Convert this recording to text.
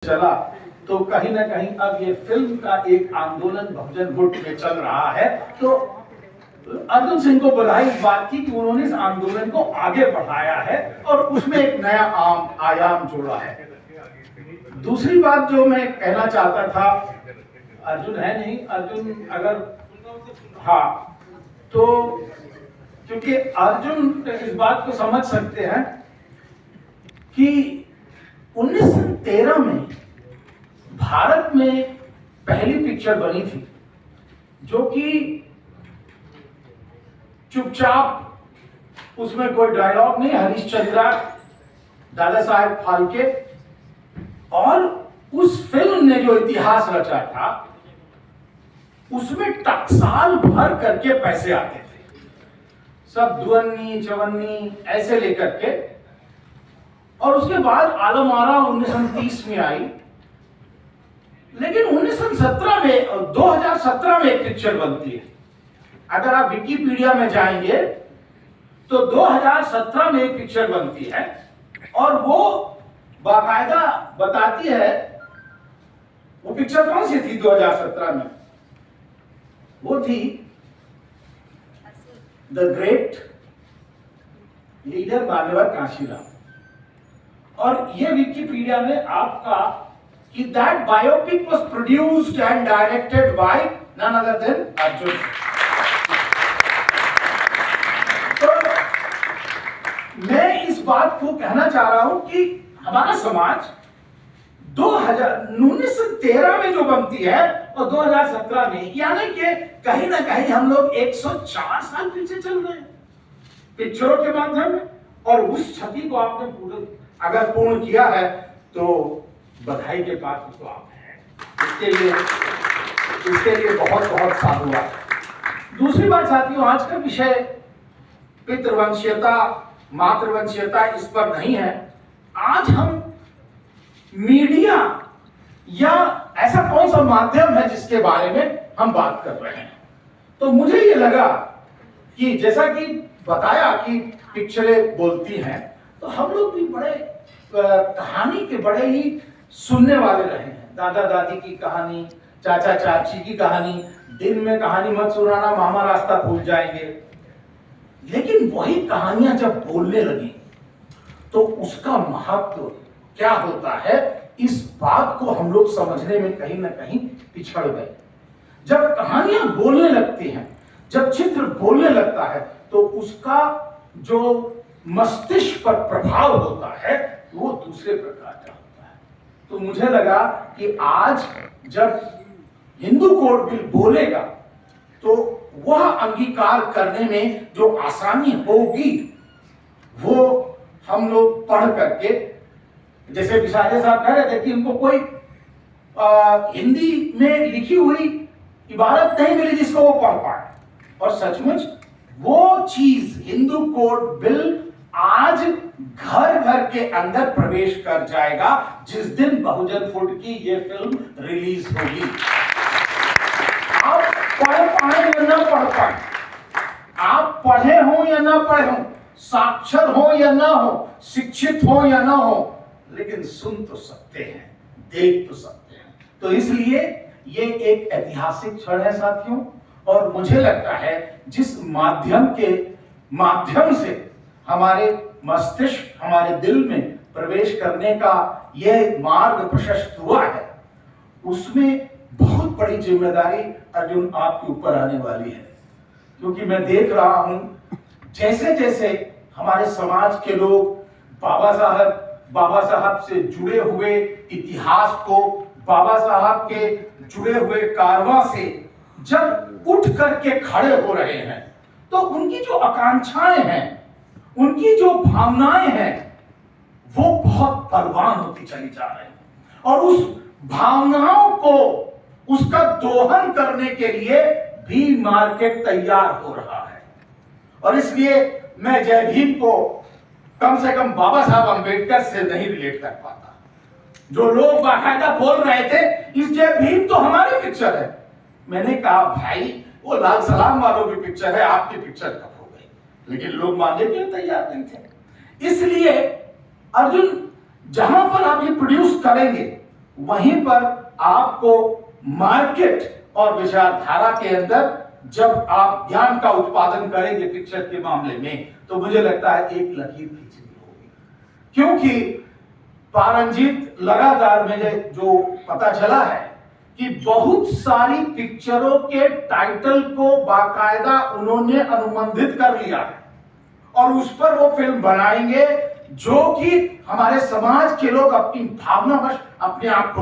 चला तो कहीं ना कहीं अब ये फिल्म का एक आंदोलन बहुजन गुट में चल रहा है। तो अर्जुन सिंह को बधाई इस बात की कि उन्होंने इस आंदोलन को आगे बढ़ाया है और उसमें एक नया आयाम जोड़ा है। दूसरी बात जो मैं कहना चाहता था, अर्जुन है नहीं, अर्जुन अगर हाँ तो क्योंकि अर्जुन इस बात को समझ सकते हैं कि 1913 में भारत में पहली पिक्चर बनी थी जो कि चुपचाप, उसमें कोई डायलॉग नहीं, हरिश्चंद्र, दादा साहेब फाल्के, और उस फिल्म ने जो इतिहास रचा था उसमें टकसाल भर करके पैसे आते थे, सब दुअन्नी चवन्नी ऐसे लेकर के। और उसके बाद आलम आरा 1930 में आई, लेकिन 1917 में 2017 में एक पिक्चर बनती है। अगर आप विकिपीडिया में जाएंगे तो 2017 में एक पिक्चर बनती है और वो बाकायदा बताती है, वो पिक्चर कौन सी थी 2017 में? वो थी द ग्रेट लीडर मान्यवर काशीराम। और ये विकिपीडिया में आपका कि that biopic was produced and directed by none other than Arjun. तो मैं इस बात को कहना चाह रहा हूं कि हमारा समाज 1913 में जो बनती है और 2017 में, यानी कि कहीं ना कहीं हम लोग 104 साल पीछे चल रहे हैं पिक्चरों के माध्यम में। और उस क्षति को आपने अगर पूर्ण किया है तो बधाई के पात्र तो आप हैं, इसके लिए बहुत बहुत साधुवाद। दूसरी बात साथियों, आज का विषय पितृवंशीयता मातृवंशीयता इस पर नहीं है। आज हम मीडिया या ऐसा कौन सा माध्यम है जिसके बारे में हम बात कर रहे हैं। तो मुझे ये लगा कि जैसा कि बताया कि पिक्चरें बोलती हैं, तो हम लोग भी बड़े कहानी के बड़े ही सुनने वाले रहे हैं। दादा दादी की कहानी, चाचा चाची की कहानी, दिन में कहानी मत सुनाना मामा रास्ता भूल जाएंगे। लेकिन वही कहानियां जब बोलने लगी तो उसका महत्व क्या होता है, इस बात को हम लोग समझने में कहीं ना कहीं पिछड़ गए। जब कहानियां बोलने लगती हैं, जब चित्र बोलने लगता है, तो उसका जो मस्तिष्क पर प्रभाव होता है वो दूसरे प्रकार का होता है। तो मुझे लगा कि आज जब हिंदू कोड बिल बोलेगा तो वह अंगीकार करने में जो आसानी होगी वो हम लोग पढ़ करके, जैसे विसाजे साहब कह रहे थे कि उनको कोई हिंदी में लिखी हुई इबारत नहीं मिली जिसको वो पढ़ पाए, और सचमुच वो चीज हिंदू कोड बिल आज घर घर के अंदर प्रवेश कर जाएगा जिस दिन बहुजन फुट की ये फिल्म रिलीज होगी। आप पढ़ पाए या ना पढ़ पाए, आप पढ़े हो या ना पढ़े हो, साक्षर हो या ना हो, शिक्षित हो या ना हो, लेकिन सुन तो सकते हैं, देख तो सकते हैं। तो इसलिए ये एक ऐतिहासिक क्षण है साथियों। और मुझे लगता है जिस माध्यम से हमारे मस्तिष्क, हमारे दिल में प्रवेश करने का यह मार्ग प्रशस्त हुआ है, उसमें बहुत बड़ी जिम्मेदारी अर्जुन आपके ऊपर आने वाली है। क्योंकि मैं देख रहा हूं जैसे जैसे हमारे समाज के लोग बाबा साहब से जुड़े हुए इतिहास को, बाबा साहब के जुड़े हुए कारवां से जब उठ करके खड़े हो रहे हैं, तो उनकी जो आकांक्षाएं हैं, उनकी जो भावनाएं हैं, वो बहुत बलवान होती चली जा रही हैं। और उस भावनाओं को, उसका दोहन करने के लिए भी मार्केट तैयार हो रहा है। और इसलिए मैं जय भीम को कम से कम बाबा साहब अंबेडकर से नहीं रिलेट कर पाता। जो लोग बाकायदा बोल रहे थे इस जय भीम तो हमारी पिक्चर है, मैंने कहा भाई वो लाल सलाम वालों की पिक्चर है, आपकी पिक्चर कब हो गई? लेकिन लोग मानने के लिए तैयार नहीं थे। इसलिए अर्जुन जहां पर आप ये प्रोड्यूस करेंगे वहीं पर आपको मार्केट और विचारधारा के अंदर जब आप ज्ञान का उत्पादन करेंगे पिक्चर के मामले में, तो मुझे लगता है एक लकीर खींचनी होगी। क्योंकि पारंजित लगातार मुझे जो पता चला है कि बहुत सारी पिक्चरों के टाइटल को बाकायदा उन्होंने अनुबंधित कर लिया है और उस पर वो फिल्म बनाएंगे जो कि हमारे समाज के लोग अपनी भावनावश अपने आप को